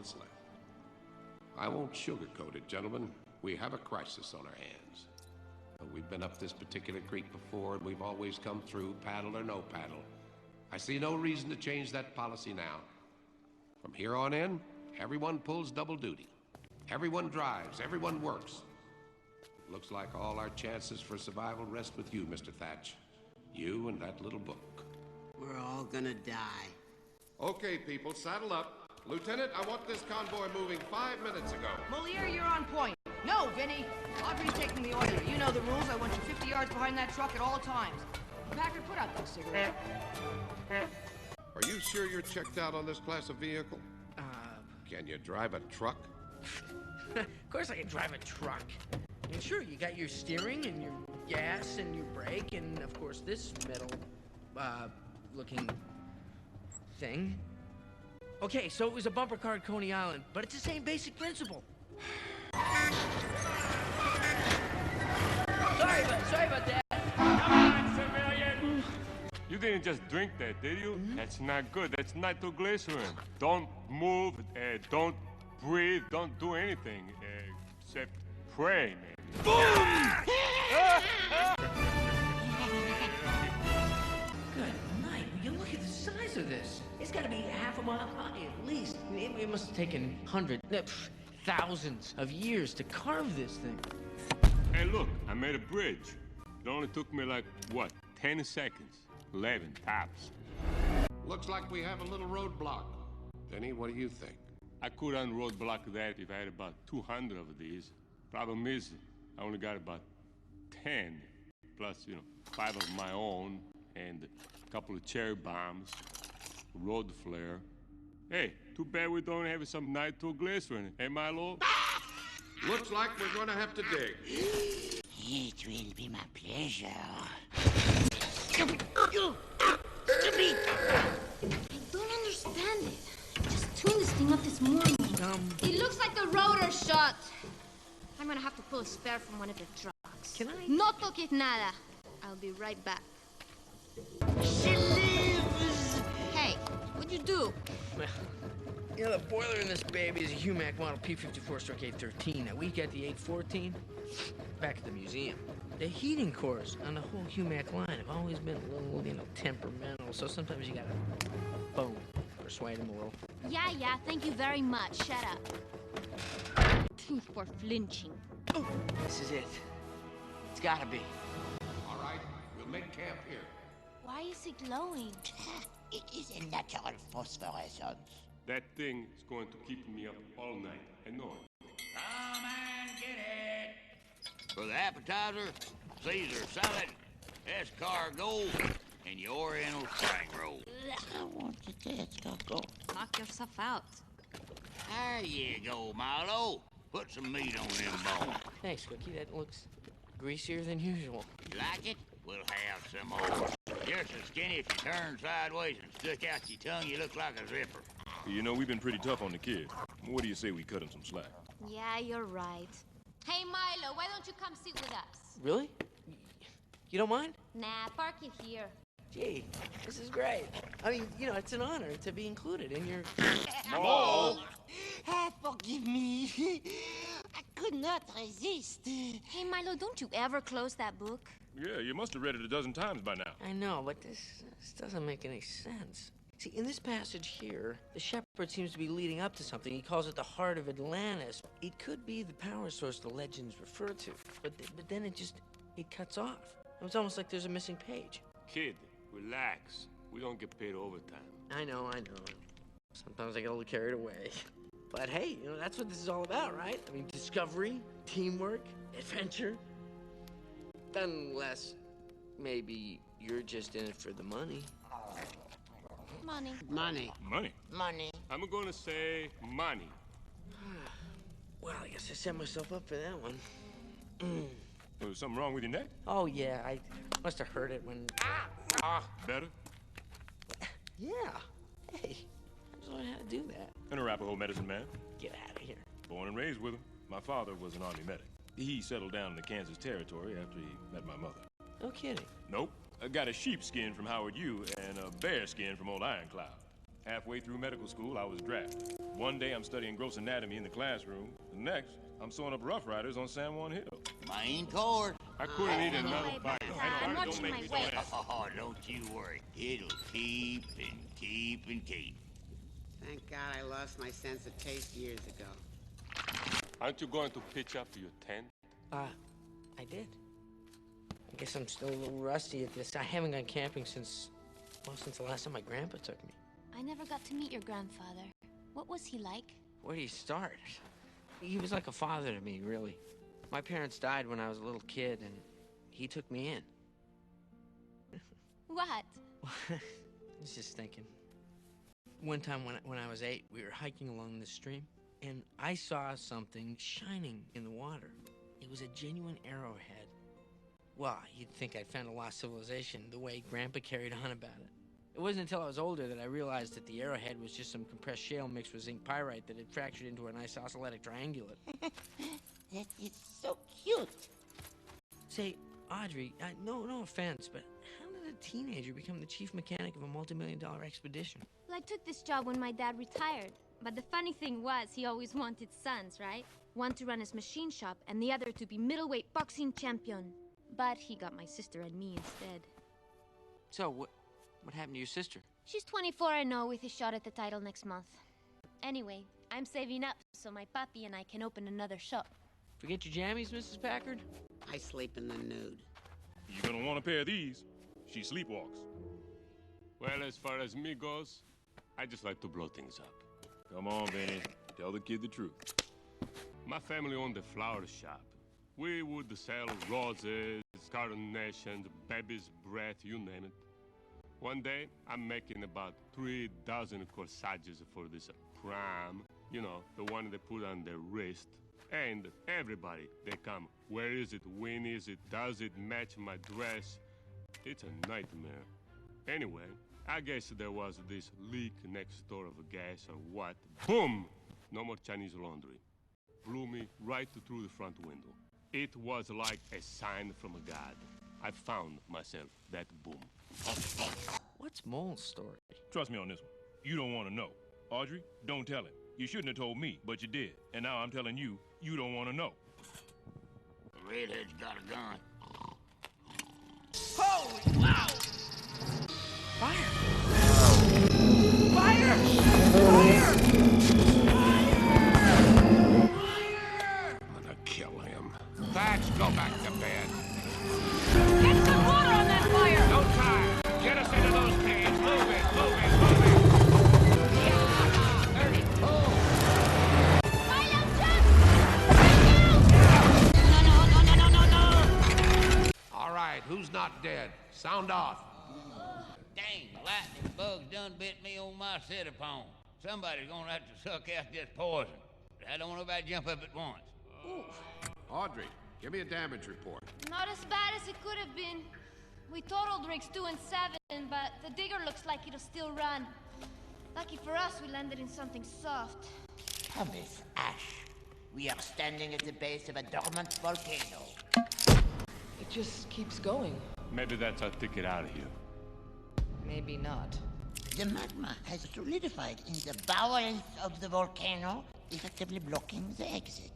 months left. I won't sugarcoat it, gentlemen. We have a crisis on our hands. We've been up this particular creek before, and we've always come through, paddle or no paddle. I see no reason to change that policy now. From here on in, everyone pulls double duty. Everyone drives, everyone works. Looks like all our chances for survival rest with you, Mr. Thatch. You and that little book. We're all gonna die. Okay, people, saddle up. Lieutenant, I want this convoy moving 5 minutes ago. Moliere, you're on point. No, Vinny. Audrey's taking the order. You know the rules. I want you 50 yards behind that truck at all times. Packard, put out that cigarette. Are you sure you're checked out on this class of vehicle? Can you drive a truck? Of course I can drive a truck. I mean, sure, you got your steering and your gas and your brake and, of course, this metal, looking thing. Okay, so it was a bumper car at Coney Island, but it's the same basic principle. Sorry about that. Come on, civilian! You didn't just drink that, did you? That's not good. That's nitroglycerin. Don't move, don't breathe, don't do anything except pray, maybe. Boom! Good night. Will you look at the size of this? It's got to be half a mile high at least. It must have taken hundreds, thousands of years to carve this thing. Hey, look, I made a bridge. It only took me like, what, 10 seconds? 11 tops. Looks like we have a little roadblock. Vinny, what do you think? I could unroadblock that if I had about 200 of these. Problem is, I only got about 10. Plus, 5 of my own and a couple of cherry bombs, a road flare. Hey, too bad we don't have some nitroglycerin, eh, Milo? Looks like we're gonna have to dig. It will be my pleasure. I don't understand it. Just tuned this thing up this morning. It looks like the rotor's shot. I'm gonna have to pull a spare from one of the trucks. Can I? No toques nada. I'll be right back. She lives! Hey, what'd you do? Well, the boiler in this baby is a Humac model P54-813. Now, we got the 814 back at the museum. The heating cores on the whole Humac line have always been a little, temperamental, so sometimes you gotta, boom, persuade them a little. Yeah, thank you very much. Shut up. For flinching. Oh, this is it. It's gotta be. All right, we'll make camp here. Why is it glowing? It is a natural phosphorescence. That thing is going to keep me up all night. I know it. Come and get it. For the appetizer, Caesar salad, escargot, and your oriental spring roll. I want the escargot. Knock yourself out. There you go, Milo. Put some meat on them bones. Thanks, Cookie. That looks greasier than usual. You like it? We'll have some more. You're so skinny if you turn sideways and stick out your tongue, you look like a zipper. You know, we've been pretty tough on the kid. What do you say we cut him some slack? Yeah, you're right. Hey, Milo, why don't you come sit with us? Really? You don't mind? Nah, park it here. Gee, this is great. I mean, it's an honor to be included in your... Mo! Forgive me. I could not resist. Hey, Milo, don't you ever close that book? Yeah, you must have read it a dozen times by now. I know, but this doesn't make any sense. See, in this passage here, the shepherd seems to be leading up to something. He calls it the heart of Atlantis. It could be the power source the legends refer to, but then it cuts off. It's almost like there's a missing page. Kid, relax. We don't get paid overtime. I know. Sometimes I get a little carried away. But hey, that's what this is all about, right? I mean, discovery, teamwork, adventure. Unless maybe you're just in it for the money. Money. Money. Money? Money. I'm gonna say money. Well, I guess I set myself up for that one. Was something wrong with your neck? Oh, yeah, I must have heard it when... Better? Yeah. Hey, I just learned how to do that. An Arapaho medicine man. Get out of here. Born and raised with him. My father was an army medic. He settled down in the Kansas Territory after he met my mother. No kidding. Nope. I got a sheepskin from Howard U and a bearskin from old Ironclad. Halfway through medical school, I was drafted. One day I'm studying gross anatomy in the classroom. The next, I'm sewing up Rough Riders on San Juan Hill. Main course. I couldn't eat another bite. I'm watching my weight. Oh, don't you worry. It'll keep and keep and keep. Thank God I lost my sense of taste years ago. Aren't you going to pitch up your tent? I did. I guess I'm still a little rusty at this. I haven't gone camping since the last time my grandpa took me. I never got to meet your grandfather. What was he like? Where do you start? He was like a father to me, really. My parents died when I was a little kid, and he took me in. What? I was just thinking. One time when I was 8, we were hiking along the stream, and I saw something shining in the water. It was a genuine arrowhead. Well, you'd think I'd found a lost civilization the way Grandpa carried on about it. It wasn't until I was older that I realized that the arrowhead was just some compressed shale mixed with zinc pyrite that had fractured into a nice ocellatic triangulate. That is so cute. Say, Audrey, no offense, but how did a teenager become the chief mechanic of a multi-million-dollar expedition? Well, I took this job when my dad retired. But the funny thing was, he always wanted sons, right? One to run his machine shop, and the other to be middleweight boxing champion. But he got my sister and me instead. So, what happened to your sister? She's 24 and 0 with a shot at the title next month. Anyway, I'm saving up so my puppy and I can open another shop. Forget your jammies, Mrs. Packard? I sleep in the nude. You're gonna want a pair of these. She sleepwalks. Well, as far as me goes, I just like to blow things up. Come on, Benny. Tell the kid the truth. My family owned a flower shop. We would sell roses, carnations, baby's breath, you name it. One day, I'm making about 3,000 corsages for this prom. You know, the one they put on their wrist. And everybody, they come, where is it, when is it, does it match my dress? It's a nightmare. Anyway, I guess there was this leak next door of gas or what. Boom! No more Chinese laundry. Blew me right through the front window. It was like a sign from a god. I found myself that boom. What's Mole's story? Trust me on this one. You don't want to know. Audrey, don't tell him. You shouldn't have told me, but you did. And now I'm telling you, you don't want to know. The redhead's got a gun. Holy wow! Fire! Fire! Fire! I'm gonna kill him. Thatch, go back to bed. Get some water on that fire! No time. Get us into those caves. Move it, move it, move it. Yeah, 32. All right, who's not dead? Sound off. Dang, lightning bugs done bit me on my set-upon. Somebody's gonna have to suck out this poison. I don't want nobody to jump up at once. Audrey, give me a damage report. Not as bad as it could have been. We totaled rigs 2 and 7, but the digger looks like it'll still run. Lucky for us, we landed in something soft. Thomas Ash, we are standing at the base of a dormant volcano. It just keeps going. Maybe that's our ticket out of here. Maybe not. The magma has solidified in the bowels of the volcano, effectively blocking the exit.